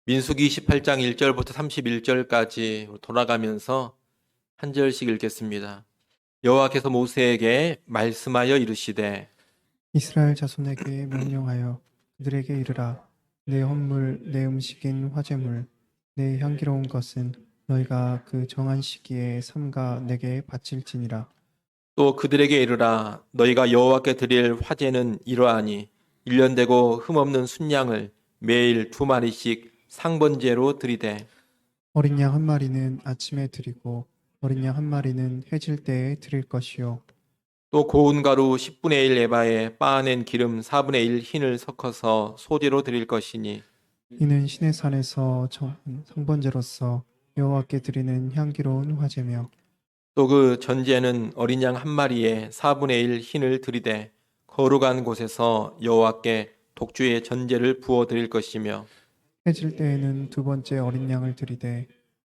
민수기 28장 1절부터 31절까지 돌아가면서 한 절씩 읽겠습니다. 여호와께서 모세에게 말씀하여 이르시되 이스라엘 자손에게 명령하여 그들에게 이르라. 내 헌물 내 음식인 화제물 내 향기로운 것은 너희가 그 정한 시기에 삼가 내게 바칠지니라. 또 그들에게 이르라. 너희가 여호와께 드릴 화제는 이러하니 1년 되고 흠없는 순양을 매일 2마리씩 상번제로 드리되 어린 양 한 마리는 아침에 드리고 어린 양 한 마리는 해질 때에 드릴 것이요. 또 고운 가루 10분의 1 에바에 빻아낸 기름 4분의 1 흰을 섞어서 소제로 드릴 것이니 이는 신의 산에서 성번제로서 여호와께 드리는 향기로운 화제며 또 그 전제는 어린 양 한 마리에 4분의 1 흰을 드리되 거룩한 곳에서 여호와께 독주의 전제를 부어 드릴 것이며 해질 때에는 두 번째 어린 양을 드리되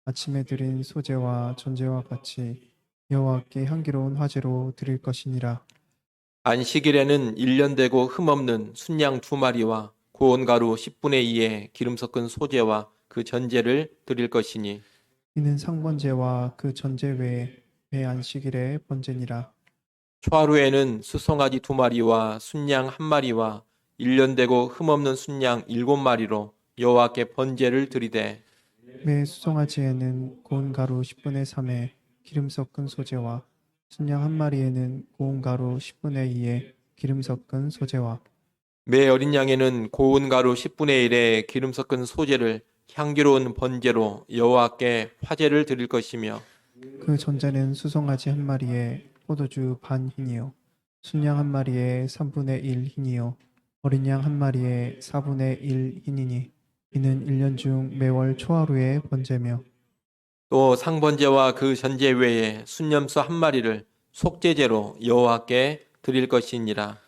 아침에 드린 소제와 전제와 같이 여호와께 향기로운 화제로 드릴 것이니라. 안식일에는 1년 되고 흠없는 순양 2마리와 고운 가루 10분의 2에 기름 섞은 소제와 그 전제를 드릴 것이니 이는 상번제와 그 전제 외에 매 안식일의 번제니라. 초하루에는 수송아지 2마리와 순양 1마리와 1년 되고 흠없는 순양 7마리로 여호와께 번제를 드리되 매 수송아지에는 고운 가루 10분의 3에 기름 섞은 소제와 순양 한 마리에는 고운 가루 10분의 2에 기름 섞은 소제와 매 어린 양에는 고운 가루 10분의 1에 기름 섞은 소제를 향기로운 번제로 여호와께 화제를 드릴 것이며 그 전제는 수송아지 한 마리에 포도주 반 흰이요 순양 한 마리에 3분의 1 흰이요 어린 양 한 마리에 4분의 1 흰이니 이는 1년 중 매월 초하루의 번제며 또 상번제와 그 전제 외에 순염소 1마리를 속죄제로 여호와께 드릴 것이니라.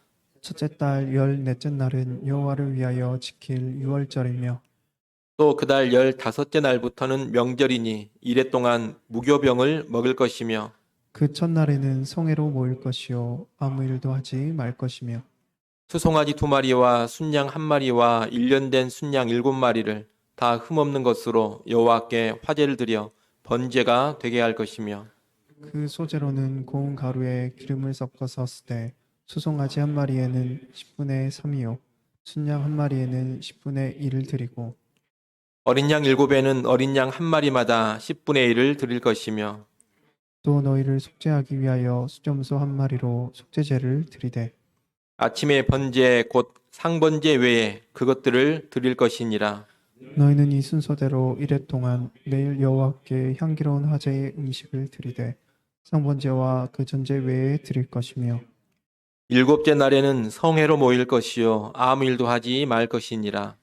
첫째 달 열 넷째 날은 여호와를 위하여 지킬 유월절이며 또 그달 15째 날부터는 명절이니 이래 동안 무교병을 먹을 것이며 그 첫날에는 성회로 모일 것이요 아무 일도 하지 말 것이며 수송아지 2마리와 순양 1마리와 1년 된 순양 7마리를 다 흠없는 것으로 여호와께 화제를 드려 번제가 되게 할 것이며 그 소재로는 고운 가루에 기름을 섞어서 쓰되 수송아지 한 마리에는 10분의 3이요 순양 한 마리에는 10분의 1을 드리고 어린 양 7에는 어린 양 1마리마다 10분의 1을 드릴 것이며 또 너희를 속죄하기 위하여 수점소 한 마리로 속죄제를 드리되 아침의 번제 곧 상번제 외에 그것들을 드릴 것이니라. 너희는 이 순서대로 이래 동안 매일 여호와께 향기로운 화제의 음식을 드리되 상번제와 그 전제 외에 드릴 것이며 7째 날에는 성회로 모일 것이요 아무 일도 하지 말 것이니라.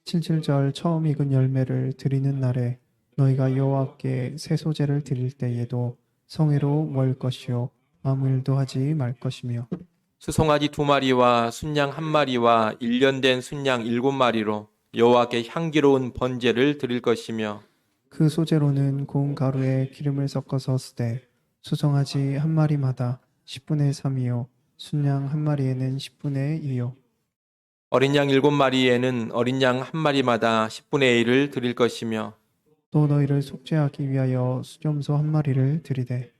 칠칠절 처음 익은 열매를 드리는 날에 너희가 여호와께 새 소제를 드릴 때에도 성회로 모일 것이요 아무 일도 하지 말 것이며 수송아지 2마리와 순양 1마리와 1년 된 순양 7마리로 여호와께 향기로운 번제를 드릴 것이며 그 소제로는 고운 가루에 기름을 섞어서 쓰되 수송아지 한 마리마다 10분의 3이요 순양 한 마리에는 10분의 2요 어린 양 7마리에는 어린 양 1마리마다 10분의 1을 드릴 것이며 또 너희를 속죄하기 위하여 수점소 한 마리를 드리되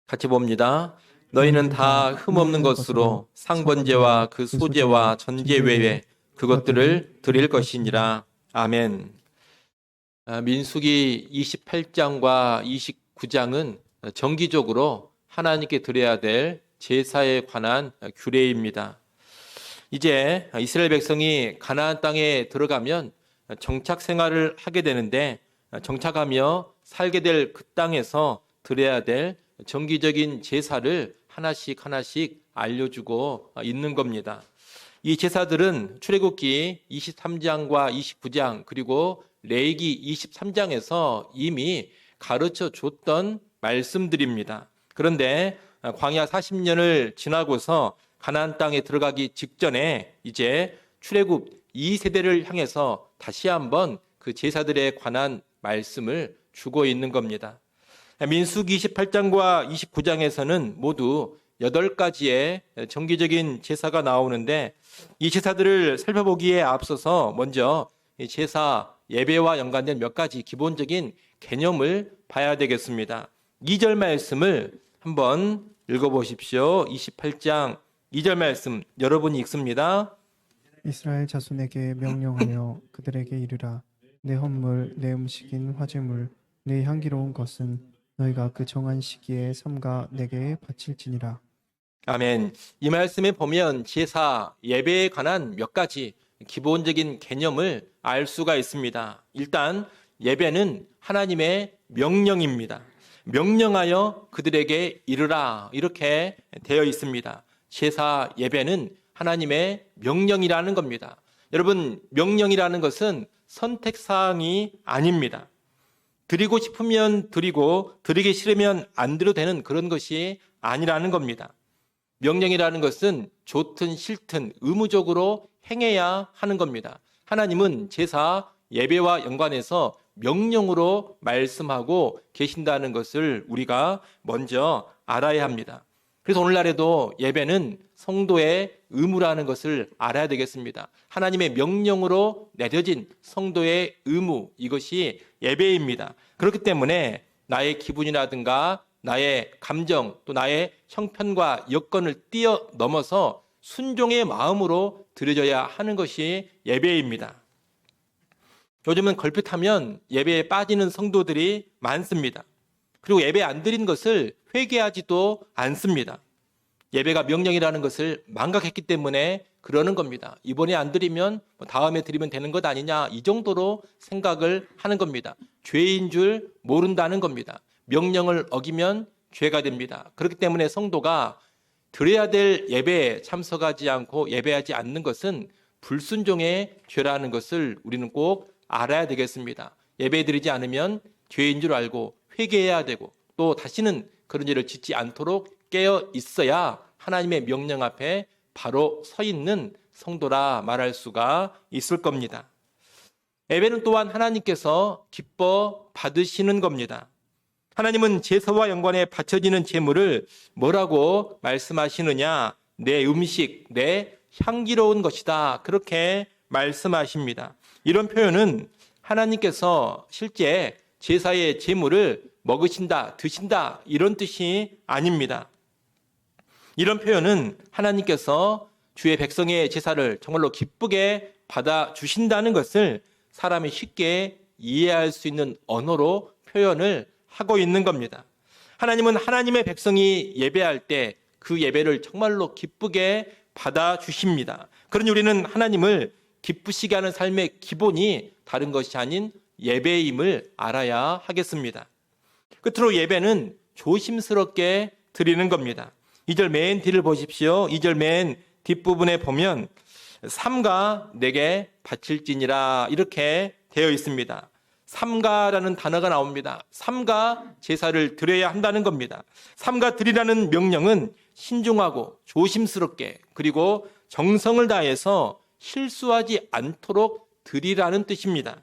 같이 봅니다. 너희는 다 흠없는 것으로 상번제와 그 소제와 전제 외에 그것들을 드릴 것이니라. 아멘. 민수기 28장과 29장은 정기적으로 하나님께 드려야 될 제사에 관한 규례입니다. 이제 이스라엘 백성이 가나안 땅에 들어가면 정착 생활을 하게 되는데 정착하며 살게 될 그 땅에서 드려야 될 정기적인 제사를 하나씩 하나씩 알려주고 있는 겁니다. 이 제사들은 출애굽기 23장과 29장 그리고 레위기 23장에서 이미 가르쳐 줬던 말씀들입니다. 그런데 광야 40년을 지나고서 가나안 땅에 들어가기 직전에 이제 출애굽 2세대를 향해서 다시 한번 그 제사들에 관한 말씀을 주고 있는 겁니다. 민수기 28장과 29장에서는 모두 8가지의 정기적인 제사가 나오는데 이 제사들을 살펴보기에 앞서서 먼저 제사 예배와 연관된 몇 가지 기본적인 개념을 봐야 되겠습니다. 2절 말씀을 한번 읽어보십시오. 28장 2절 말씀 여러분이 읽습니다. 이스라엘 자손에게 명령하여 그들에게 이르라. 내 헌물, 내 음식인 화제물, 내 향기로운 것은 너희가 그 정한 시기에 삼가 내게 바칠지니라. 아멘. 이 말씀에 보면 제사, 예배에 관한 몇 가지 기본적인 개념을 알 수가 있습니다. 일단 예배는 하나님의 명령입니다. 명령하여 그들에게 이르라 이렇게 되어 있습니다. 제사, 예배는 하나님의 명령이라는 겁니다. 여러분, 명령이라는 것은 선택사항이 아닙니다. 드리고 싶으면 드리고 드리기 싫으면 안 드려도 되는 그런 것이 아니라는 겁니다. 명령이라는 것은 좋든 싫든 의무적으로 행해야 하는 겁니다. 하나님은 제사, 예배와 연관해서 명령으로 말씀하고 계신다는 것을 우리가 먼저 알아야 합니다. 그래서 오늘날에도 예배는 성도의 의무라는 것을 알아야 되겠습니다. 하나님의 명령으로 내려진 성도의 의무, 이것이 예배입니다. 그렇기 때문에 나의 기분이라든가 나의 감정 또 나의 형편과 여건을 뛰어넘어서 순종의 마음으로 드려져야 하는 것이 예배입니다. 요즘은 걸핏하면 예배에 빠지는 성도들이 많습니다. 그리고 예배 안 드린 것을 회개하지도 않습니다. 예배가 명령이라는 것을 망각했기 때문에 그러는 겁니다. 이번에 안 드리면 다음에 드리면 되는 것 아니냐, 이 정도로 생각을 하는 겁니다. 죄인 줄 모른다는 겁니다. 명령을 어기면 죄가 됩니다. 그렇기 때문에 성도가 드려야 될 예배에 참석하지 않고 예배하지 않는 것은 불순종의 죄라는 것을 우리는 꼭 알아야 되겠습니다. 예배 드리지 않으면 죄인 줄 알고 회개해야 되고 또 다시는 그런 일을 짓지 않도록 깨어 있어야 하나님의 명령 앞에 바로 서 있는 성도라 말할 수가 있을 겁니다. 예배는 또한 하나님께서 기뻐 받으시는 겁니다. 하나님은 제사와 연관해 바쳐지는 제물을 뭐라고 말씀하시느냐? 내 음식, 내 향기로운 것이다. 그렇게 말씀하십니다. 이런 표현은 하나님께서 실제 제사의 제물을 먹으신다, 드신다 이런 뜻이 아닙니다. 이런 표현은 하나님께서 주의 백성의 제사를 정말로 기쁘게 받아주신다는 것을 사람이 쉽게 이해할 수 있는 언어로 표현을 하고 있는 겁니다. 하나님은 하나님의 백성이 예배할 때 그 예배를 정말로 기쁘게 받아주십니다. 그러니 우리는 하나님을 기쁘시게 하는 삶의 기본이 다른 것이 아닌 예배임을 알아야 하겠습니다. 끝으로 예배는 조심스럽게 드리는 겁니다. 2절 맨 뒤를 보십시오. 2절 맨 뒷부분에 보면 삼가 내게 바칠지니라 이렇게 되어 있습니다. 삼가라는 단어가 나옵니다. 삼가 제사를 드려야 한다는 겁니다. 삼가 드리라는 명령은 신중하고 조심스럽게 그리고 정성을 다해서 실수하지 않도록 드리라는 뜻입니다.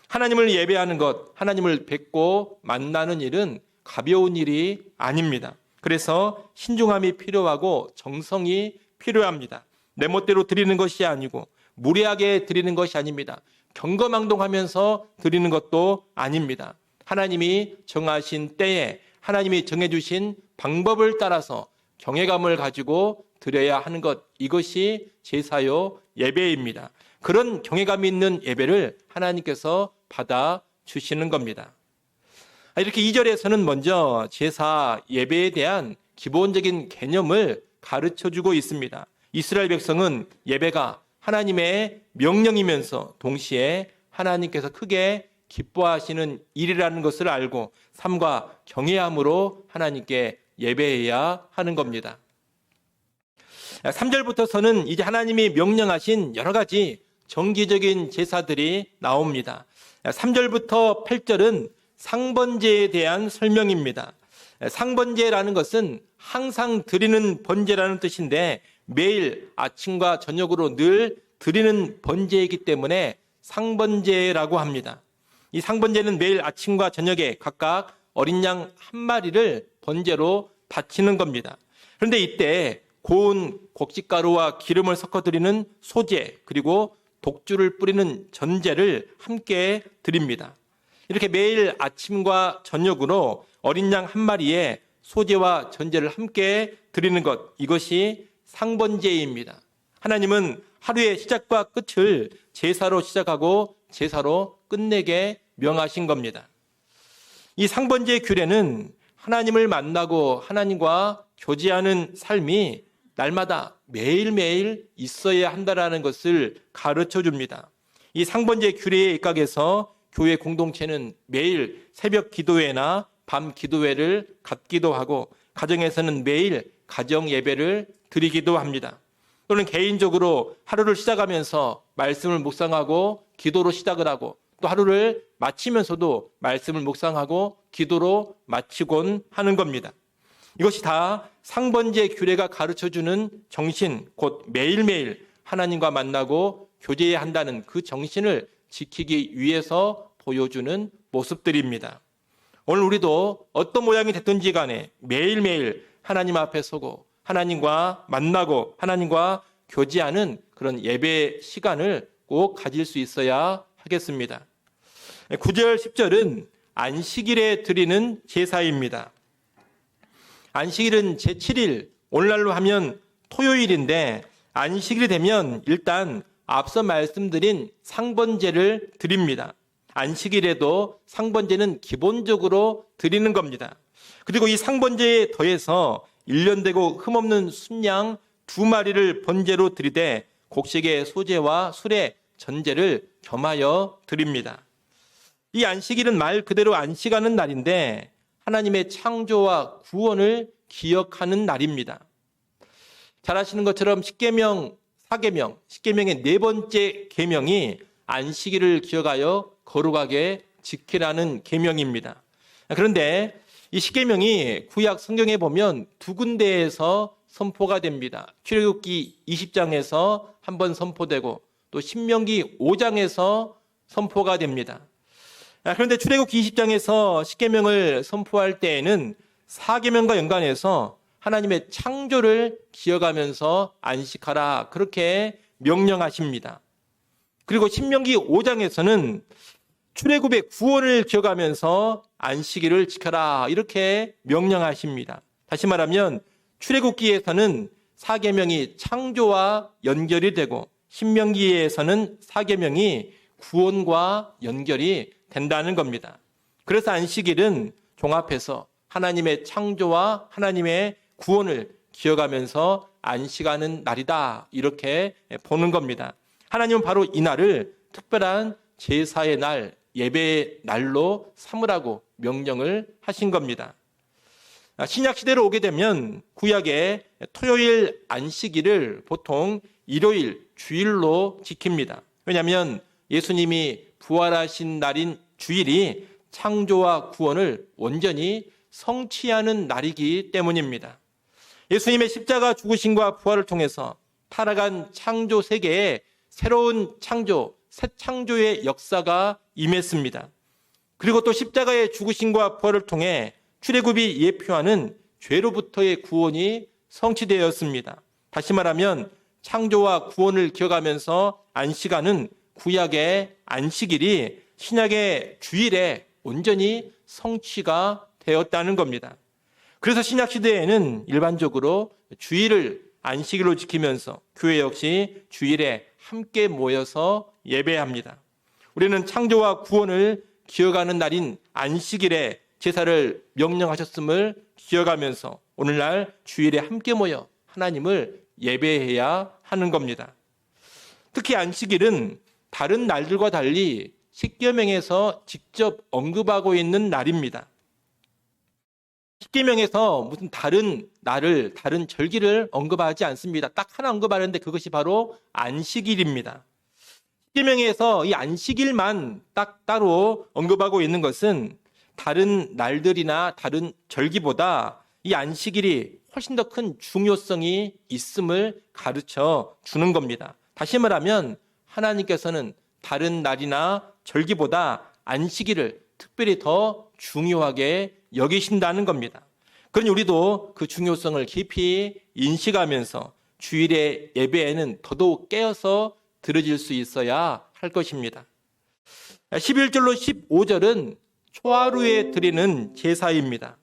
하나님을 예배하는 것, 하나님을 뵙고 만나는 일은 가벼운 일이 아닙니다. 그래서 신중함이 필요하고 정성이 필요합니다. 내 멋대로 드리는 것이 아니고 무례하게 드리는 것이 아닙니다. 경거망동하면서 드리는 것도 아닙니다. 하나님이 정하신 때에 하나님이 정해주신 방법을 따라서 경외감을 가지고 드려야 하는 것, 이것이 제사요 예배입니다. 그런 경외감 있는 예배를 하나님께서 받아주시는 겁니다. 이렇게 2절에서는 먼저 제사 예배에 대한 기본적인 개념을 가르쳐주고 있습니다. 이스라엘 백성은 예배가 하나님의 명령이면서 동시에 하나님께서 크게 기뻐하시는 일이라는 것을 알고 삶과 경외함으로 하나님께 예배해야 하는 겁니다. 3절부터서는 이제 하나님이 명령하신 여러 가지 정기적인 제사들이 나옵니다. 3절부터 8절은 상번제에 대한 설명입니다. 상번제라는 것은 항상 드리는 번제라는 뜻인데 매일 아침과 저녁으로 늘 드리는 번제이기 때문에 상번제라고 합니다. 이 상번제는 매일 아침과 저녁에 각각 어린 양 한 마리를 번제로 바치는 겁니다. 그런데 이때 고운 곡식가루와 기름을 섞어 드리는 소제 그리고 독주를 뿌리는 전제를 함께 드립니다. 이렇게 매일 아침과 저녁으로 어린 양 한 마리에 소제와 전제를 함께 드리는 것, 이것이 상번제입니다. 하나님은 하루의 시작과 끝을 제사로 시작하고 제사로 끝내게 명하신 겁니다. 이 상번제의 규례는 하나님을 만나고 하나님과 교제하는 삶이 날마다 매일매일 있어야 한다는 것을 가르쳐 줍니다. 이 상번제 규례에 입각해서 교회 공동체는 매일 새벽 기도회나 밤 기도회를 갖기도 하고 가정에서는 매일 가정 예배를 드리기도 합니다. 또는 개인적으로 하루를 시작하면서 말씀을 묵상하고 기도로 시작을 하고 또 하루를 마치면서도 말씀을 묵상하고 기도로 마치곤 하는 겁니다. 이것이 다 상번제 규례가 가르쳐주는 정신, 곧 매일매일 하나님과 만나고 교제해야 한다는 그 정신을 지키기 위해서 보여주는 모습들입니다. 오늘 우리도 어떤 모양이 됐든지 간에 매일매일 하나님 앞에 서고 하나님과 만나고 하나님과 교제하는 그런 예배 시간을 꼭 가질 수 있어야 하겠습니다. 9절, 10절은 안식일에 드리는 제사입니다. 안식일은 제7일, 오늘날로 하면 토요일인데 안식일이 되면 일단 앞서 말씀드린 상번제를 드립니다. 안식일에도 상번제는 기본적으로 드리는 겁니다. 그리고 이 상번제에 더해서 1년 되고 흠없는 순양 2마리를 번제로 드리되 곡식의 소제와 술의 전제를 겸하여 드립니다. 이 안식일은 말 그대로 안식하는 날인데 하나님의 창조와 구원을 기억하는 날입니다. 잘 아시는 것처럼 십계명, 사계명, 십계명의 네 번째 계명이 안식일을 기억하여 거룩하게 지키라는 계명입니다. 그런데 이 십계명이 구약 성경에 보면 두 군데에서 선포가 됩니다. 출애굽기 20장에서 한번 선포되고 또 신명기 5장에서 선포가 됩니다. 그런데 출애굽기 20장에서 십계명을 선포할 때에는 사계명과 연관해서 하나님의 창조를 기억하면서 안식하라 그렇게 명령하십니다. 그리고 신명기 5장에서는 출애굽의 구원을 기억하면서 안식일을 지켜라 이렇게 명령하십니다. 다시 말하면 출애굽기에서는 사계명이 창조와 연결이 되고 신명기에서는 사계명이 구원과 연결이 된다는 겁니다. 그래서 안식일은 종합해서 하나님의 창조와 하나님의 구원을 기억하면서 안식하는 날이다 이렇게 보는 겁니다. 하나님은 바로 이 날을 특별한 제사의 날, 예배의 날로 삼으라고 명령을 하신 겁니다. 신약 시대로 오게 되면 구약의 토요일 안식일을 보통 일요일, 주일로 지킵니다. 왜냐하면 예수님이 부활하신 날인 주일이 창조와 구원을 온전히 성취하는 날이기 때문입니다. 예수님의 십자가 죽으심과 부활을 통해서 타락한 창조 세계에 새로운 창조, 새 창조의 역사가 임했습니다. 그리고 또 십자가의 죽으심과 부활을 통해 출애굽이 예표하는 죄로부터의 구원이 성취되었습니다. 다시 말하면 창조와 구원을 기억하면서 안식하는 구약의 안식일이 신약의 주일에 온전히 성취가 되었다는 겁니다. 그래서 신약 시대에는 일반적으로 주일을 안식일로 지키면서 교회 역시 주일에 함께 모여서 예배합니다. 우리는 창조와 구원을 기억하는 날인 안식일에 제사를 명령하셨음을 기억하면서 오늘날 주일에 함께 모여 하나님을 예배해야 하는 겁니다. 특히 안식일은 다른 날들과 달리 십계명에서 직접 언급하고 있는 날입니다. 십계명에서 무슨 다른 날을, 다른 절기를 언급하지 않습니다. 딱 하나 언급하는데 그것이 바로 안식일입니다. 십계명에서 이 안식일만 딱 따로 언급하고 있는 것은 다른 날들이나 다른 절기보다 이 안식일이 훨씬 더 큰 중요성이 있음을 가르쳐 주는 겁니다. 다시 말하면 하나님께서는 다른 날이나 절기보다 안식일을 특별히 더 중요하게 여기신다는 겁니다. 그러니 우리도 그 중요성을 깊이 인식하면서 주일의 예배에는 더더욱 깨어서 드려질 수 있어야 할 것입니다. 11절로 15절은 초하루에 드리는 제사입니다.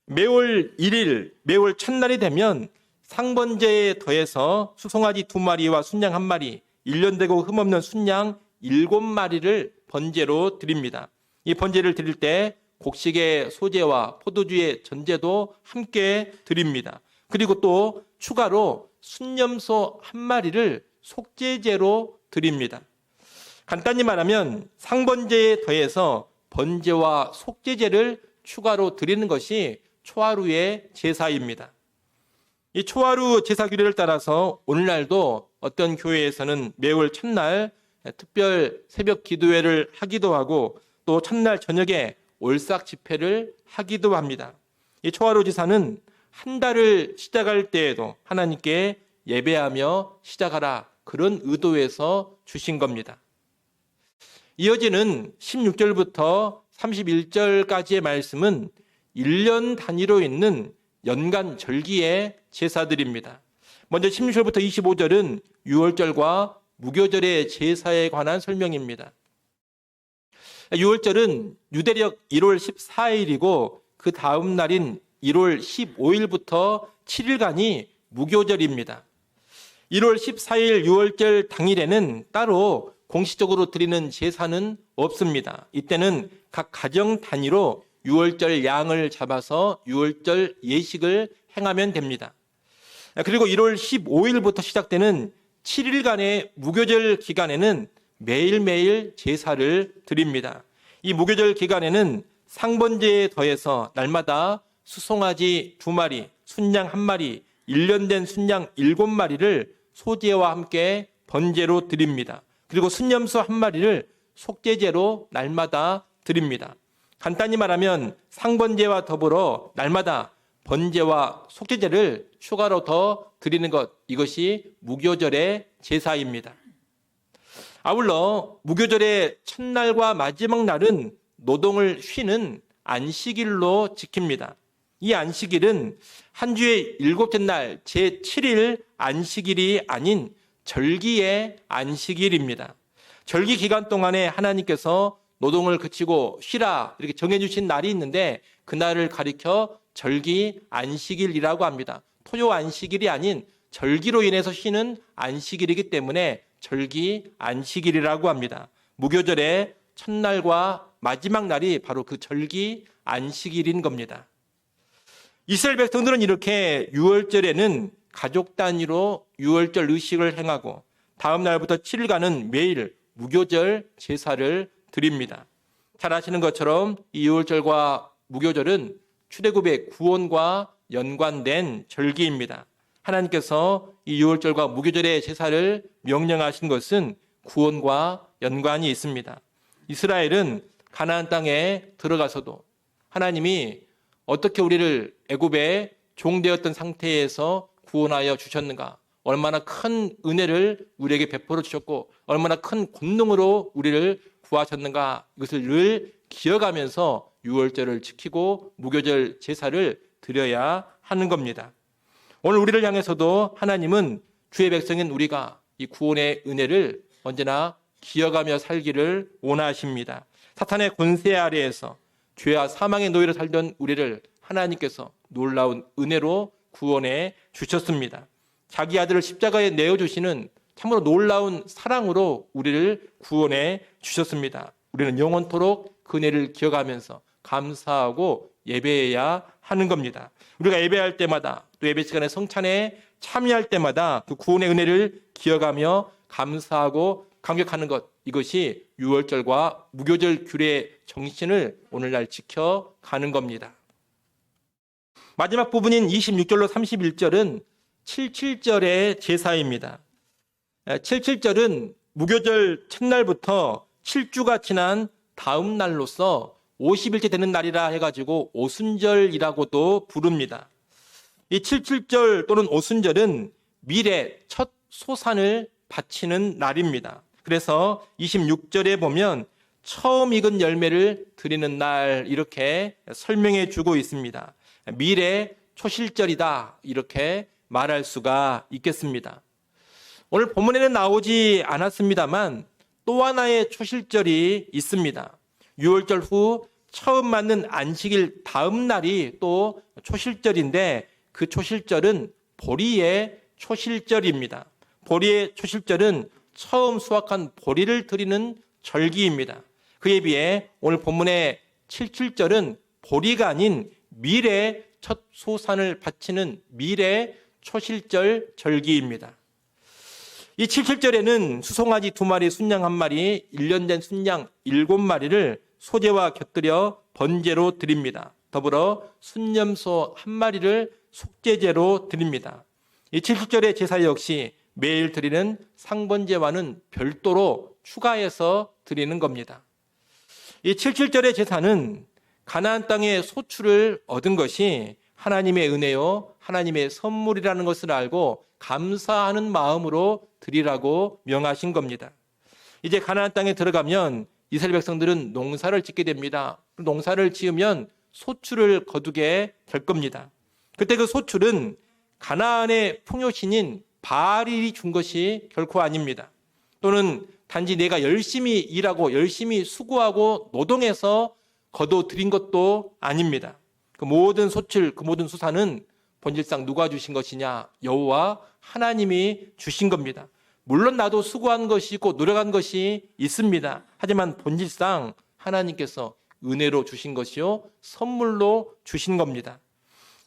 매월 1일, 매월 첫날이 되면 상번제에 더해서 수송아지 2마리와 순양 1마리, 1년 되고 흠없는 순양 7마리를 번제로 드립니다. 이 번제를 드릴 때 곡식의 소제와 포도주의 전제도 함께 드립니다. 그리고 또 추가로 순념소 1마리를 속죄제로 드립니다. 간단히 말하면 상번제에 더해서 번제와 속죄제를 추가로 드리는 것이 초하루의 제사입니다. 이 초하루 제사 규례를 따라서 오늘날도 어떤 교회에서는 매월 첫날 특별 새벽 기도회를 하기도 하고 또 첫날 저녁에 올싹 집회를 하기도 합니다. 이 초하루 제사는 한 달을 시작할 때에도 하나님께 예배하며 시작하라, 그런 의도에서 주신 겁니다. 이어지는 16절부터 31절까지의 말씀은 1년 단위로 있는 연간 절기의 제사들입니다. 먼저 16절부터 25절은 유월절과 무교절의 제사에 관한 설명입니다. 유월절은 유대력 1월 14일이고 그 다음 날인 1월 15일부터 7일간이 무교절입니다. 1월 14일 유월절 당일에는 따로 공식적으로 드리는 제사는 없습니다. 이때는 각 가정 단위로 유월절 양을 잡아서 유월절 예식을 행하면 됩니다. 그리고 1월 15일부터 시작되는 7일간의 무교절 기간에는 매일매일 제사를 드립니다. 이 무교절 기간에는 상번제에 더해서 날마다 수송아지 2마리, 순양 1마리, 1년 된 순양 7마리를 소제와 함께 번제로 드립니다. 그리고 순념소 1마리를 속죄제로 날마다 드립니다. 간단히 말하면 상번제와 더불어 날마다 번제와 속죄제를 추가로 더 드리는 것, 이것이 무교절의 제사입니다. 아울러 무교절의 첫날과 마지막 날은 노동을 쉬는 안식일로 지킵니다. 이 안식일은 한 주의 7째 날 제7일 안식일이 아닌 절기의 안식일입니다. 절기 기간 동안에 하나님께서 노동을 그치고 쉬라 이렇게 정해주신 날이 있는데 그 날을 가리켜 절기 안식일이라고 합니다. 토요 안식일이 아닌 절기로 인해서 쉬는 안식일이기 때문에 절기 안식일이라고 합니다. 무교절의 첫날과 마지막 날이 바로 그 절기 안식일인 겁니다. 이스라엘 백성들은 이렇게 유월절에는 가족 단위로 유월절 의식을 행하고 다음 날부터 7일간은 매일 무교절 제사를 드립니다. 잘 아시는 것처럼 이 유월절과 무교절은 출애굽의 구원과 연관된 절기입니다. 하나님께서 이 유월절과 무교절의 제사를 명령하신 것은 구원과 연관이 있습니다. 이스라엘은 가나안 땅에 들어가서도 하나님이 어떻게 우리를 애굽의 종되었던 상태에서 구원하여 주셨는가, 얼마나 큰 은혜를 우리에게 베풀어 주셨고 얼마나 큰 권능으로 우리를 구하셨는가, 이것을 늘 기억하면서 유월절을 지키고 무교절 제사를 드려야 하는 겁니다. 오늘 우리를 향해서도 하나님은 주의 백성인 우리가 이 구원의 은혜를 언제나 기억하며 살기를 원하십니다. 사탄의 권세 아래에서 죄와 사망의 노예로 살던 우리를 하나님께서 놀라운 은혜로 구원해 주셨습니다. 자기 아들을 십자가에 내어주시는 참으로 놀라운 사랑으로 우리를 구원해 주셨습니다. 우리는 영원토록 그 은혜를 기억하면서 감사하고 예배해야 하는 겁니다. 우리가 예배할 때마다 또 예배 시간에 성찬에 참여할 때마다 그 구원의 은혜를 기억하며 감사하고 감격하는 것, 이것이 유월절과 무교절 규례의 정신을 오늘날 지켜가는 겁니다. 마지막 부분인 26절로 31절은 77절의 제사입니다. 77절은 무교절 첫날부터 7주가 지난 다음 날로서 50일째 되는 날이라 해가지고 오순절이라고도 부릅니다. 이 77절 또는 오순절은 밀의 첫 소산을 바치는 날입니다. 그래서 26절에 보면 처음 익은 열매를 드리는 날, 이렇게 설명해 주고 있습니다. 밀의 초실절이다, 이렇게 말할 수가 있겠습니다. 오늘 본문에는 나오지 않았습니다만 또 하나의 초실절이 있습니다. 유월절 후 처음 맞는 안식일 다음 날이 또 초실절인데 그 초실절은 보리의 초실절입니다. 보리의 초실절은 처음 수확한 보리를 드리는 절기입니다. 그에 비해 오늘 본문의 77절은 보리가 아닌 밀의 첫 소산을 바치는 밀의 초실절 절기입니다. 이 77절에는 수송아지 2마리, 순양 1마리, 1년 된 순양 7마리를 소제와 곁들여 번제로 드립니다. 더불어 순념소 1마리를 속죄제로 드립니다. 이 77절의 제사 역시 매일 드리는 상번제와는 별도로 추가해서 드리는 겁니다. 이 77절의 제사는 가나안 땅의 소출을 얻은 것이 하나님의 은혜요, 하나님의 선물이라는 것을 알고 감사하는 마음으로 드리라고 명하신 겁니다. 이제 가나안 땅에 들어가면 이스라엘 백성들은 농사를 짓게 됩니다. 농사를 지으면 소출을 거두게 될 겁니다. 그때 그 소출은 가나안의 풍요신인 바알이 준 것이 결코 아닙니다. 또는 단지 내가 열심히 일하고 열심히 수고하고 노동해서 거둬들인 것도 아닙니다. 그 모든 소출, 그 모든 수산은 본질상 누가 주신 것이냐? 여호와 하나님이 주신 겁니다. 물론 나도 수고한 것이 있고 노력한 것이 있습니다. 하지만 본질상 하나님께서 은혜로 주신 것이요 선물로 주신 겁니다.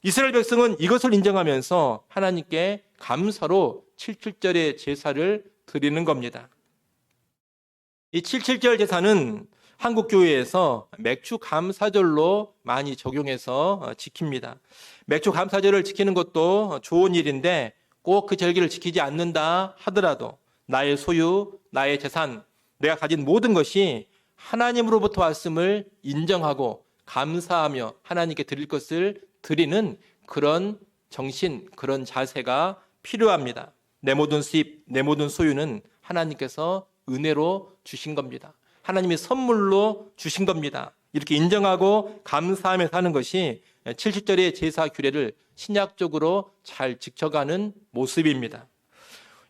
이스라엘 백성은 이것을 인정하면서 하나님께 감사로 77절의 제사를 드리는 겁니다. 이 77절 제사는 한국 교회에서 맥주 감사절로 많이 적용해서 지킵니다. 맥주 감사절을 지키는 것도 좋은 일인데 꼭 그 절기를 지키지 않는다 하더라도 나의 소유, 나의 재산, 내가 가진 모든 것이 하나님으로부터 왔음을 인정하고 감사하며 하나님께 드릴 것을 드리는 그런 정신, 그런 자세가 필요합니다. 내 모든 수입, 내 모든 소유는 하나님께서 은혜로 주신 겁니다. 하나님의 선물로 주신 겁니다. 이렇게 인정하고 감사하며 사는 것이 70절의 제사 규례를 신약적으로 잘 지켜가는 모습입니다.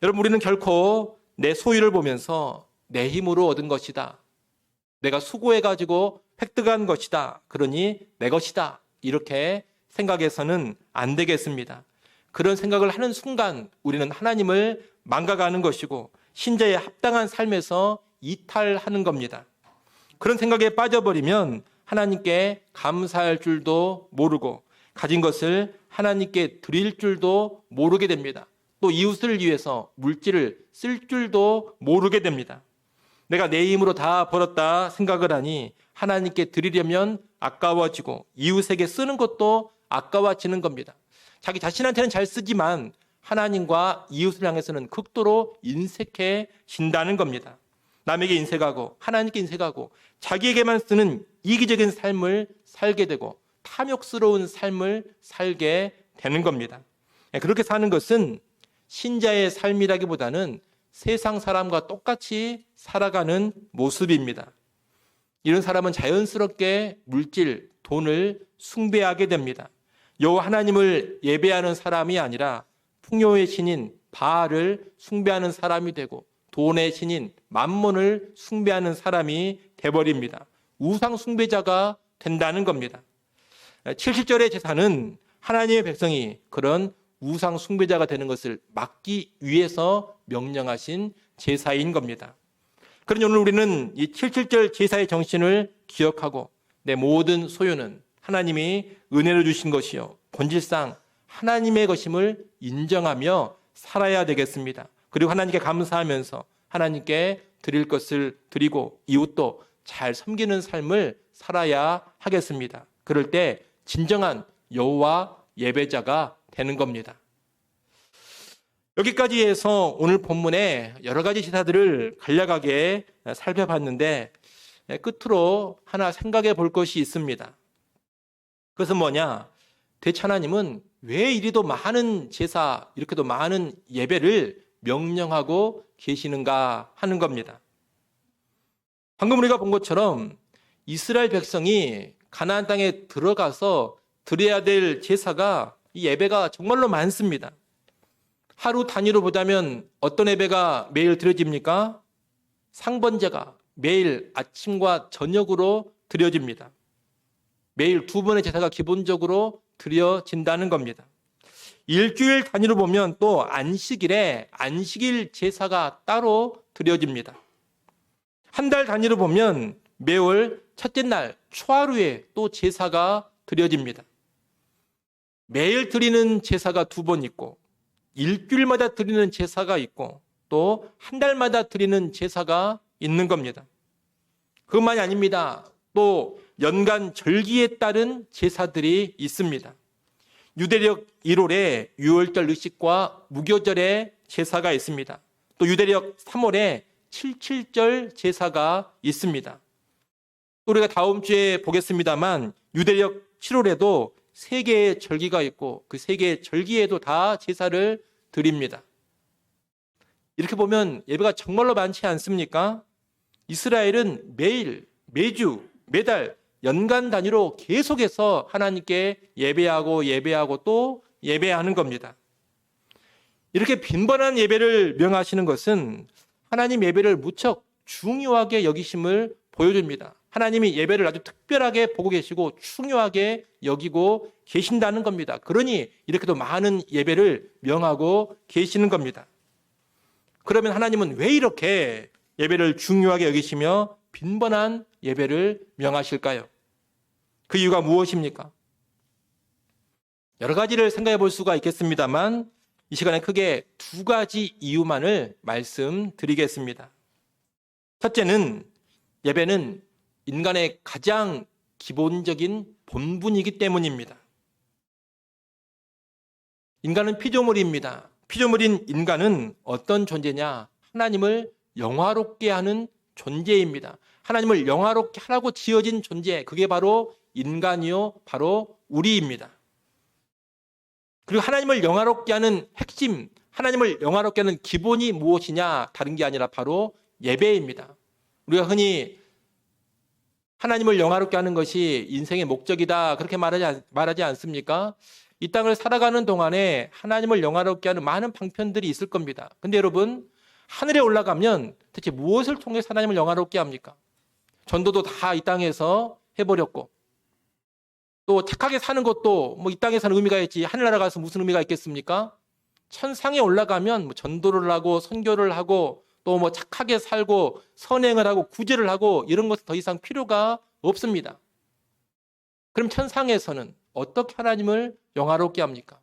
여러분, 우리는 결코 내 소유를 보면서 내 힘으로 얻은 것이다, 내가 수고해가지고 획득한 것이다, 그러니 내 것이다, 이렇게 생각해서는 안 되겠습니다. 그런 생각을 하는 순간 우리는 하나님을 망각하는 것이고 신자의 합당한 삶에서 이탈하는 겁니다. 그런 생각에 빠져버리면 하나님께 감사할 줄도 모르고 가진 것을 하나님께 드릴 줄도 모르게 됩니다. 또 이웃을 위해서 물질을 쓸 줄도 모르게 됩니다. 내가 내 힘으로 다 벌었다 생각을 하니 하나님께 드리려면 아까워지고 이웃에게 쓰는 것도 아까워지는 겁니다. 자기 자신한테는 잘 쓰지만 하나님과 이웃을 향해서는 극도로 인색해진다는 겁니다. 남에게 인색하고 하나님께 인색하고 자기에게만 쓰는 이기적인 삶을 살게 되고 탐욕스러운 삶을 살게 되는 겁니다. 그렇게 사는 것은 신자의 삶이라기보다는 세상 사람과 똑같이 살아가는 모습입니다. 이런 사람은 자연스럽게 물질, 돈을 숭배하게 됩니다. 여호와 하나님을 예배하는 사람이 아니라 풍요의 신인 바알을 숭배하는 사람이 되고 돈의 신인 맘몬을 숭배하는 사람이 돼버립니다. 우상 숭배자가 된다는 겁니다. 70절의 제사는 하나님의 백성이 그런 우상 숭배자가 되는 것을 막기 위해서 명령하신 제사인 겁니다. 그러니 오늘 우리는 이 77절 제사의 정신을 기억하고 내 모든 소유는 하나님이 은혜로 주신 것이요 본질상 하나님의 것임을 인정하며 살아야 되겠습니다. 그리고 하나님께 감사하면서 하나님께 드릴 것을 드리고 이웃도 잘 섬기는 삶을 살아야 하겠습니다. 그럴 때 진정한 여호와 예배자가 되는 겁니다. 여기까지 해서 오늘 본문에 여러 가지 제사들을 간략하게 살펴봤는데 끝으로 하나 생각해 볼 것이 있습니다. 그것은 뭐냐? 대체 하나님은 왜 이리도 많은 제사, 이렇게도 많은 예배를 명령하고 계시는가 하는 겁니다. 방금 우리가 본 것처럼 이스라엘 백성이 가나안 땅에 들어가서 드려야 될 제사가 이 예배가 정말로 많습니다. 하루 단위로 보자면 어떤 예배가 매일 드려집니까? 상번제가 매일 아침과 저녁으로 드려집니다. 매일 2번의 제사가 기본적으로 드려진다는 겁니다. 일주일 단위로 보면 또 안식일에 안식일 제사가 따로 드려집니다. 한 달 단위로 보면 매월 첫째 날 초하루에 또 제사가 드려집니다. 매일 드리는 제사가 2번 있고 일주일마다 드리는 제사가 있고 또 한 달마다 드리는 제사가 있는 겁니다. 그것만이 아닙니다. 또 연간 절기에 따른 제사들이 있습니다. 유대력 1월에 유월절 의식과 무교절의 제사가 있습니다. 또 유대력 3월에 77절 제사가 있습니다. 또 우리가 다음 주에 보겠습니다만 유대력 7월에도 3개의 절기가 있고 그 3개의 절기에도 다 제사를 드립니다. 이렇게 보면 예배가 정말로 많지 않습니까? 이스라엘은 매일, 매주, 매달, 연간 단위로 계속해서 하나님께 예배하고 또 예배하는 겁니다. 이렇게 빈번한 예배를 명하시는 것은 하나님 예배를 무척 중요하게 여기심을 보여줍니다. 하나님이 예배를 아주 특별하게 보고 계시고 중요하게 여기고 계신다는 겁니다. 그러니 이렇게도 많은 예배를 명하고 계시는 겁니다. 그러면 하나님은 왜 이렇게 예배를 중요하게 여기시며 빈번한 예배를 명하실까요? 그 이유가 무엇입니까? 여러 가지를 생각해 볼 수가 있겠습니다만 이 시간에 크게 2가지 이유만을 말씀드리겠습니다. 첫째는 예배는 인간의 가장 기본적인 본분이기 때문입니다. 인간은 피조물입니다. 피조물인 인간은 어떤 존재냐? 하나님을 영화롭게 하는 존재입니다. 하나님을 영화롭게 하라고 지어진 존재, 그게 바로 인간이요, 바로 우리입니다. 그리고 하나님을 영화롭게 하는 핵심, 하나님을 영화롭게 하는 기본이 무엇이냐? 다른 게 아니라 바로 예배입니다. 우리가 흔히 하나님을 영화롭게 하는 것이 인생의 목적이다, 그렇게 말하지 않습니까? 이 땅을 살아가는 동안에 하나님을 영화롭게 하는 많은 방편들이 있을 겁니다. 근데 여러분, 하늘에 올라가면 대체 무엇을 통해서 하나님을 영화롭게 합니까? 전도도 다 이 땅에서 해버렸고, 또 착하게 사는 것도 뭐 이 땅에서는 의미가 있지 하늘나라 가서 무슨 의미가 있겠습니까? 천상에 올라가면 뭐 전도를 하고 선교를 하고 또 뭐 착하게 살고 선행을 하고 구제를 하고 이런 것은 더 이상 필요가 없습니다. 그럼 천상에서는 어떻게 하나님을 영화롭게 합니까?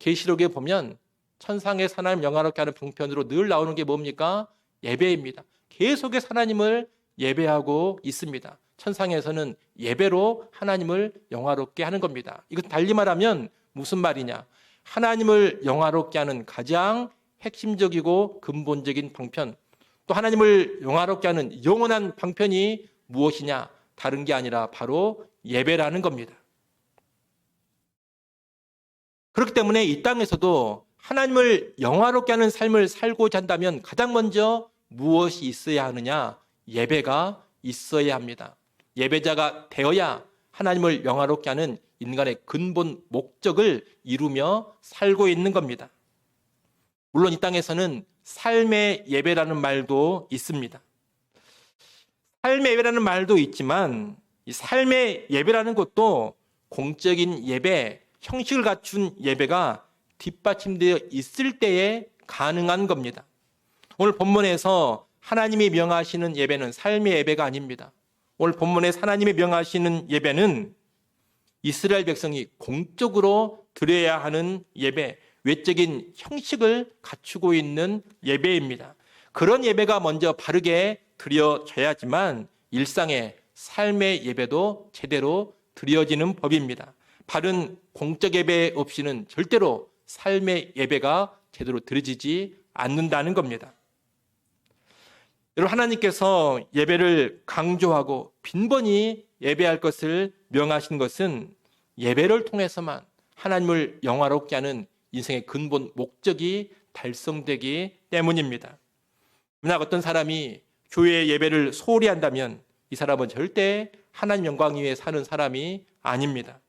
계시록에 보면 천상에서 하나님 영화롭게 하는 방편으로 늘 나오는 게 뭡니까? 예배입니다. 계속해서 하나님을 예배하고 있습니다. 천상에서는 예배로 하나님을 영화롭게 하는 겁니다. 이것 달리 말하면 무슨 말이냐? 하나님을 영화롭게 하는 가장 핵심적이고 근본적인 방편, 또 하나님을 영화롭게 하는 영원한 방편이 무엇이냐? 다른 게 아니라 바로 예배라는 겁니다. 그렇기 때문에 이 땅에서도 하나님을 영화롭게 하는 삶을 살고자 한다면 가장 먼저 무엇이 있어야 하느냐? 예배가 있어야 합니다. 예배자가 되어야 하나님을 영화롭게 하는 인간의 근본 목적을 이루며 살고 있는 겁니다. 물론 이 땅에서는 삶의 예배라는 말도 있습니다. 삶의 예배라는 말도 있지만 이 삶의 예배라는 것도 공적인 예배, 형식을 갖춘 예배가 뒷받침되어 있을 때에 가능한 겁니다. 오늘 본문에서 하나님이 명하시는 예배는 삶의 예배가 아닙니다. 오늘 본문에 하나님이 명하시는 예배는 이스라엘 백성이 공적으로 드려야 하는 예배, 외적인 형식을 갖추고 있는 예배입니다. 그런 예배가 먼저 바르게 드려져야지만 일상의 삶의 예배도 제대로 드려지는 법입니다. 바른 공적 예배 없이는 절대로 삶의 예배가 제대로 드려지지 않는다는 겁니다. 여러분, 하나님께서 예배를 강조하고 빈번히 예배할 것을 명하신 것은 예배를 통해서만 하나님을 영화롭게 하는 인생의 근본 목적이 달성되기 때문입니다. 만약 어떤 사람이 교회 예배를 소홀히 한다면 이 사람은 절대 하나님 영광 위에 사는 사람이 아닙니다.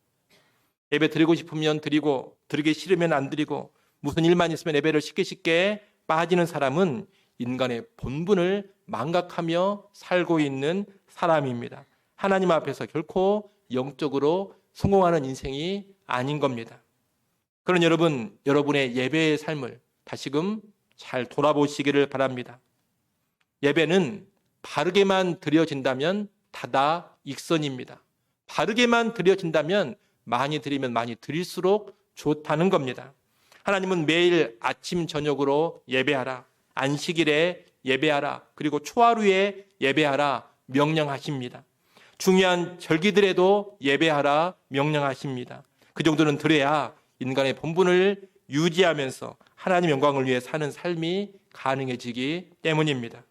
예배 드리고 싶으면 드리고, 드리기 싫으면 안 드리고, 무슨 일만 있으면 예배를 쉽게 빠지는 사람은 인간의 본분을 망각하며 살고 있는 사람입니다. 하나님 앞에서 결코 영적으로 성공하는 인생이 아닌 겁니다. 그런 여러분, 여러분의 예배의 삶을 다시금 잘 돌아보시기를 바랍니다. 예배는 바르게만 드려진다면 다다익선입니다. 바르게만 드려진다면 많이 드리면 많이 드릴수록 좋다는 겁니다. 하나님은 매일 아침 저녁으로 예배하라, 안식일에 예배하라, 그리고 초하루에 예배하라 명령하십니다. 중요한 절기들에도 예배하라 명령하십니다. 그 정도는 드려야 인간의 본분을 유지하면서 하나님 영광을 위해 사는 삶이 가능해지기 때문입니다.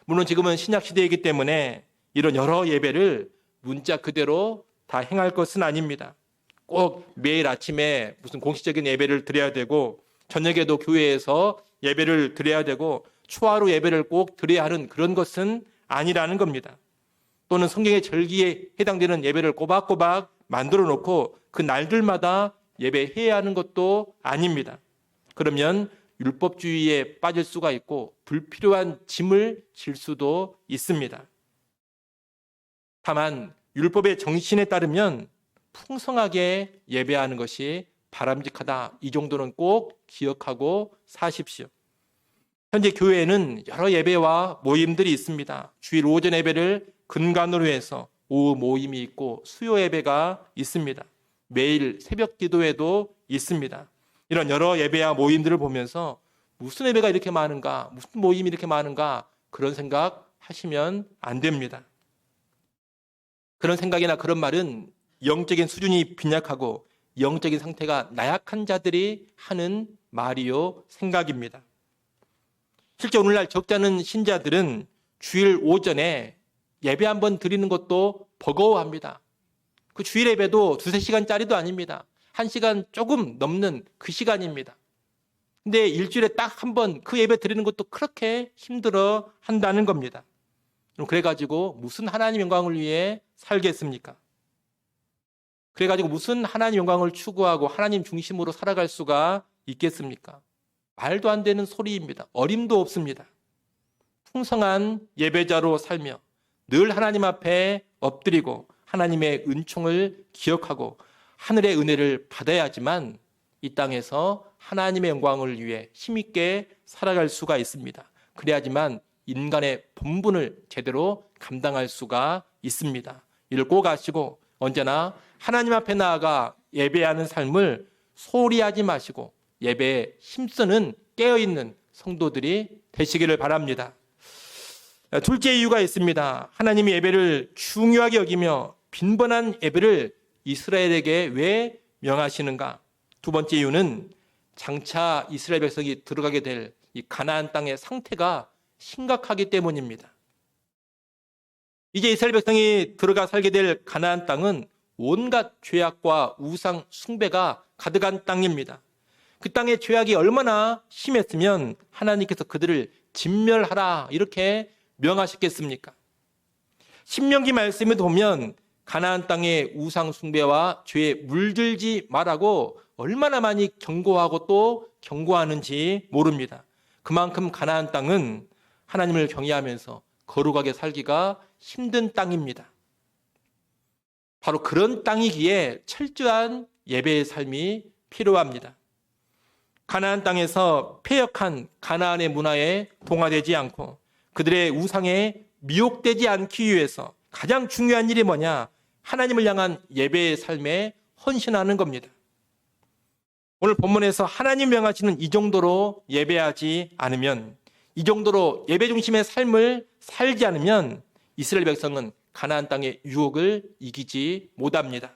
물론 지금은 신약시대이기 때문에 이런 여러 예배를 문자 그대로 다 행할 것은 아닙니다. 꼭 매일 아침에 무슨 공식적인 예배를 드려야 되고 저녁에도 교회에서 예배를 드려야 되고 초하루 예배를 꼭 드려야 하는 그런 것은 아니라는 겁니다. 또는 성경의 절기에 해당되는 예배를 꼬박꼬박 만들어 놓고 그 날들마다 예배해야 하는 것도 아닙니다. 그러면 율법주의에 빠질 수가 있고 불필요한 짐을 질 수도 있습니다. 다만 율법의 정신에 따르면 풍성하게 예배하는 것이 바람직하다. 이 정도는 꼭 기억하고 사십시오. 현재 교회에는 여러 예배와 모임들이 있습니다. 주일 오전 예배를 근간으로 해서 오후 모임이 있고 수요 예배가 있습니다. 매일 새벽 기도회도 있습니다. 이런 여러 예배와 모임들을 보면서 무슨 예배가 이렇게 많은가, 무슨 모임이 이렇게 많은가 그런 생각 하시면 안 됩니다. 그런 생각이나 그런 말은 영적인 수준이 빈약하고 영적인 상태가 나약한 자들이 하는 말이요 생각입니다. 실제 오늘날 적잖은 신자들은 주일 오전에 예배 한번 드리는 것도 버거워합니다. 그 주일 예배도 2-3시간짜리도 아닙니다. 1시간 조금 넘는 그 시간입니다. 근데 일주일에 딱 한 번 그 예배 드리는 것도 그렇게 힘들어 한다는 겁니다. 그래가지고 무슨 하나님 영광을 위해 살겠습니까? 그래가지고 무슨 하나님 영광을 추구하고 하나님 중심으로 살아갈 수가 있겠습니까? 말도 안 되는 소리입니다. 어림도 없습니다. 풍성한 예배자로 살며 늘 하나님 앞에 엎드리고 하나님의 은총을 기억하고 하늘의 은혜를 받아야지만 이 땅에서 하나님의 영광을 위해 힘있게 살아갈 수가 있습니다. 그래야지만 인간의 본분을 제대로 감당할 수가 있습니다. 이를 꼭 아시고 언제나 하나님 앞에 나아가 예배하는 삶을 소홀히 하지 마시고 예배에 힘쓰는 깨어있는 성도들이 되시기를 바랍니다. 둘째 이유가 있습니다. 하나님이 예배를 중요하게 여기며 빈번한 예배를 이스라엘에게 왜 명하시는가? 두 번째 이유는 장차 이스라엘 백성이 들어가게 될 이 가나안 땅의 상태가 심각하기 때문입니다. 이제 이스라엘 백성이 들어가 살게 될 가나안 땅은 온갖 죄악과 우상 숭배가 가득한 땅입니다. 그 땅의 죄악이 얼마나 심했으면 하나님께서 그들을 진멸하라 이렇게 명하셨겠습니까? 신명기 말씀에 보면 가나안 땅의 우상 숭배와 죄에 물들지 말라고 얼마나 많이 경고하고 또 경고하는지 모릅니다. 그만큼 가나안 땅은 하나님을 경외하면서 거룩하게 살기가 힘든 땅입니다. 바로 그런 땅이기에 철저한 예배의 삶이 필요합니다. 가나안 땅에서 패역한 가나안의 문화에 동화되지 않고 그들의 우상에 미혹되지 않기 위해서 가장 중요한 일이 뭐냐? 하나님을 향한 예배의 삶에 헌신하는 겁니다. 오늘 본문에서 하나님 명하시는 이 정도로 예배하지 않으면, 이 정도로 예배 중심의 삶을 살지 않으면 이스라엘 백성은 가나안 땅의 유혹을 이기지 못합니다.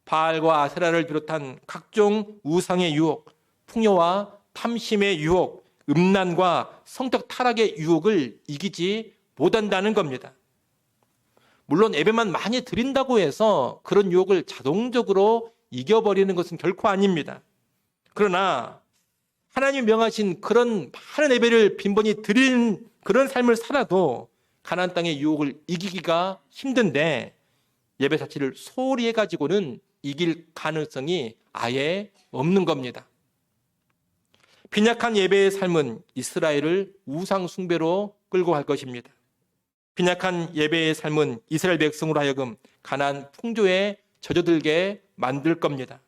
바알과 아세라를 비롯한 각종 우상의 유혹, 풍요와 탐심의 유혹, 음란과 성적 타락의 유혹을 이기지 못한다는 겁니다. 물론 예배만 많이 드린다고 해서 그런 유혹을 자동적으로 이겨버리는 것은 결코 아닙니다. 그러나 하나님 명하신 그런 많은 예배를 빈번히 드리는 그런 삶을 살아도 가나안 땅의 유혹을 이기기가 힘든데 예배 자체를 소홀히 해가지고는 이길 가능성이 아예 없는 겁니다. 빈약한 예배의 삶은 이스라엘을 우상 숭배로 끌고 갈 것입니다. 빈약한 예배의 삶은 이스라엘 백성으로 하여금 가나안 풍조에 젖어들게 만들 겁니다.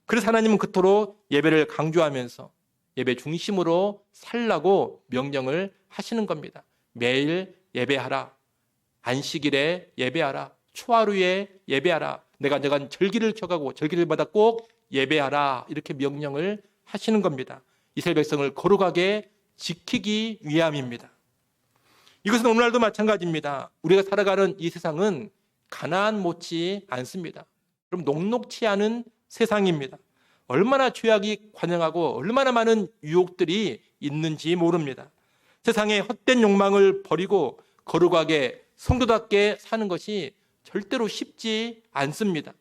그래서 하나님은 그토록 예배를 강조하면서 예배 중심으로 살라고 명령을 하시는 겁니다. 매일 예배하라. 안식일에 예배하라. 초하루에 예배하라. 내가 정한 절기를 켜가고 절기를마다 꼭 예배하라. 이렇게 명령을 하시는 겁니다. 이스라엘 백성을 거룩하게 지키기 위함입니다. 이것은 오늘날도 마찬가지입니다. 우리가 살아가는 이 세상은 가나안 못지 않습니다. 그럼 녹록치 않은 세상입니다. 얼마나 죄악이 관영하고 얼마나 많은 유혹들이 있는지 모릅니다. 세상의 헛된 욕망을 버리고 거룩하게 성도답게 사는 것이 절대로 쉽지 않습니다.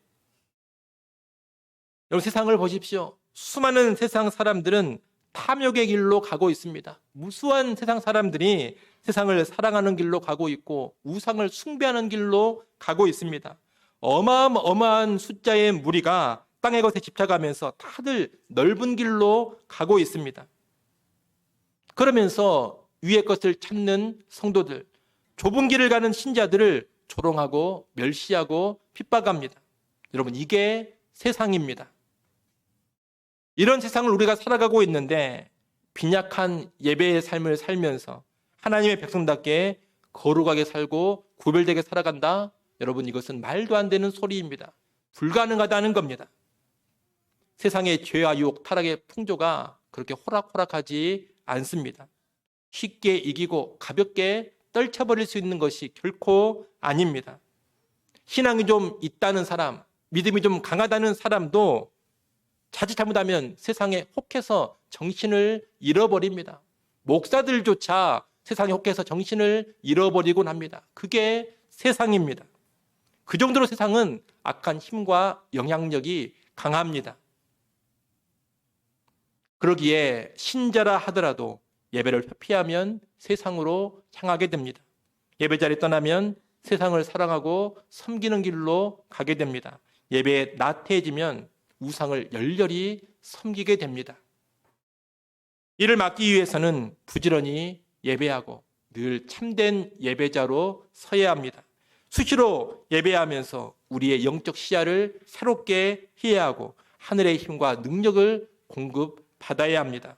여러분, 세상을 보십시오. 수많은 세상 사람들은 탐욕의 길로 가고 있습니다. 무수한 세상 사람들이 세상을 사랑하는 길로 가고 있고 우상을 숭배하는 길로 가고 있습니다. 어마어마한 숫자의 무리가 땅의 것에 집착하면서 다들 넓은 길로 가고 있습니다. 그러면서 위의 것을 찾는 성도들, 좁은 길을 가는 신자들을 조롱하고 멸시하고 핍박합니다. 여러분, 이게 세상입니다. 이런 세상을 우리가 살아가고 있는데 빈약한 예배의 삶을 살면서 하나님의 백성답게 거룩하게 살고 구별되게 살아간다? 여러분, 이것은 말도 안 되는 소리입니다. 불가능하다는 겁니다. 세상의 죄와 유혹, 타락의 풍조가 그렇게 호락호락하지 않습니다. 쉽게 이기고 가볍게 떨쳐버릴 수 있는 것이 결코 아닙니다. 신앙이 좀 있다는 사람, 믿음이 좀 강하다는 사람도 자칫 잘못하면 세상에 혹해서 정신을 잃어버립니다. 목사들조차 세상에 혹해서 정신을 잃어버리곤 합니다. 그게 세상입니다. 그 정도로 세상은 악한 힘과 영향력이 강합니다. 그러기에 신자라 하더라도 예배를 회피하면 세상으로 향하게 됩니다. 예배 자리 떠나면 세상을 사랑하고 섬기는 길로 가게 됩니다. 예배에 나태해지면 우상을 열렬히 섬기게 됩니다. 이를 막기 위해서는 부지런히 예배하고 늘 참된 예배자로 서야 합니다. 수시로 예배하면서 우리의 영적 시야를 새롭게 해야 하고 하늘의 힘과 능력을 공급받아야 합니다.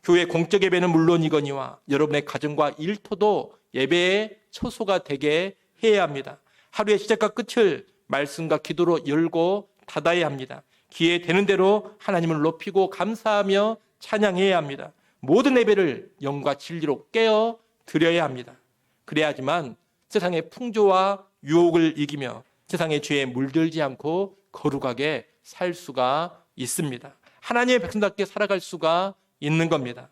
교회 공적 예배는 물론이거니와 여러분의 가정과 일터도 예배의 처소가 되게 해야 합니다. 하루의 시작과 끝을 말씀과 기도로 열고 닫아야 합니다. 기회 되는 대로 하나님을 높이고 감사하며 찬양해야 합니다. 모든 예배를 영과 진리로 깨어 드려야 합니다. 그래야지만 세상의 풍조와 유혹을 이기며 세상의 죄에 물들지 않고 거룩하게 살 수가 있습니다. 하나님의 백성답게 살아갈 수가 있는 겁니다.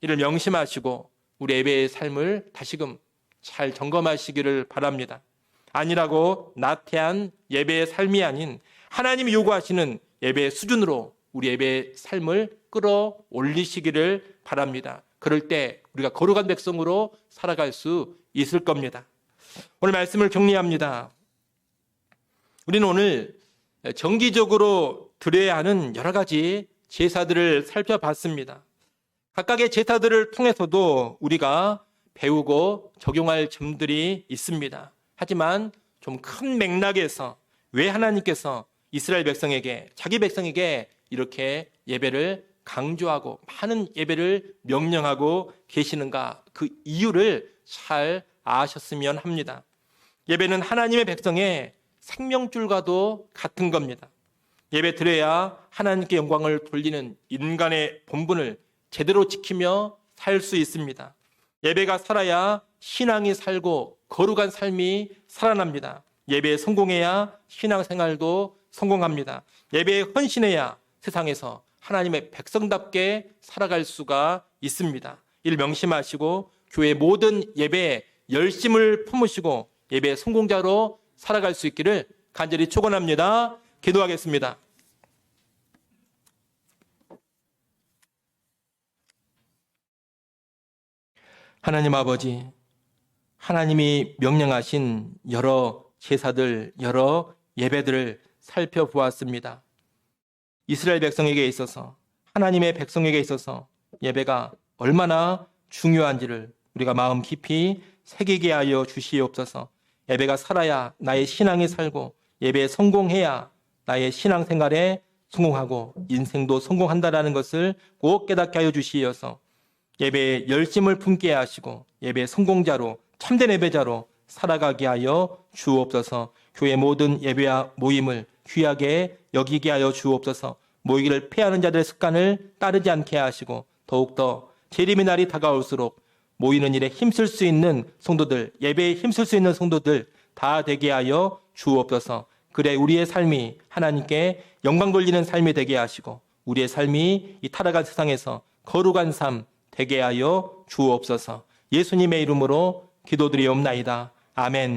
이를 명심하시고 우리 예배의 삶을 다시금 잘 점검하시기를 바랍니다. 아니라고 나태한 예배의 삶이 아닌 하나님이 요구하시는 예배의 수준으로 우리 예배의 삶을 끌어올리시기를 바랍니다. 그럴 때 우리가 거룩한 백성으로 살아갈 수 있을 겁니다. 오늘 말씀을 정리합니다. 우리는 오늘 정기적으로 드려야 하는 여러 가지 제사들을 살펴봤습니다. 각각의 제사들을 통해서도 우리가 배우고 적용할 점들이 있습니다. 하지만 좀 큰 맥락에서 왜 하나님께서 이스라엘 백성에게, 자기 백성에게 이렇게 예배를 강조하고 많은 예배를 명령하고 계시는가, 그 이유를 잘 아셨으면 합니다. 예배는 하나님의 백성의 생명줄과도 같은 겁니다. 예배 드려야 하나님께 영광을 돌리는 인간의 본분을 제대로 지키며 살 수 있습니다. 예배가 살아야 신앙이 살고 거룩한 삶이 살아납니다. 예배에 성공해야 신앙생활도 성공합니다. 예배에 헌신해야 세상에서 하나님의 백성답게 살아갈 수가 있습니다. 이를 명심하시고 교회 모든 예배에 열심을 품으시고 예배의 성공자로 살아갈 수 있기를 간절히 축원합니다. 기도하겠습니다. 하나님 아버지, 하나님이 명령하신 여러 제사들, 여러 예배들을 살펴보았습니다. 이스라엘 백성에게 있어서, 하나님의 백성에게 있어서 예배가 얼마나 중요한지를 우리가 마음 깊이 새기게 하여 주시옵소서. 예배가 살아야 나의 신앙이 살고, 예배에 성공해야 나의 신앙생활에 성공하고 인생도 성공한다라는 것을 꼭 깨닫게 하여 주시어서 예배에 열심을 품게 하시고 예배의 성공자로, 참된 예배자로 살아가게 하여 주옵소서. 교회 모든 예배와 모임을 귀하게 여기게 하여 주옵소서. 모이기를 패하는 자들의 습관을 따르지 않게 하시고, 더욱더 재림의 날이 다가올수록 모이는 일에 힘쓸 수 있는 성도들, 예배에 힘쓸 수 있는 성도들 다 되게 하여 주옵소서. 그래 우리의 삶이 하나님께 영광 돌리는 삶이 되게 하시고, 우리의 삶이 이 타락한 세상에서 거룩한 삶 되게 하여 주옵소서. 예수님의 이름으로 기도드리옵나이다. 아멘.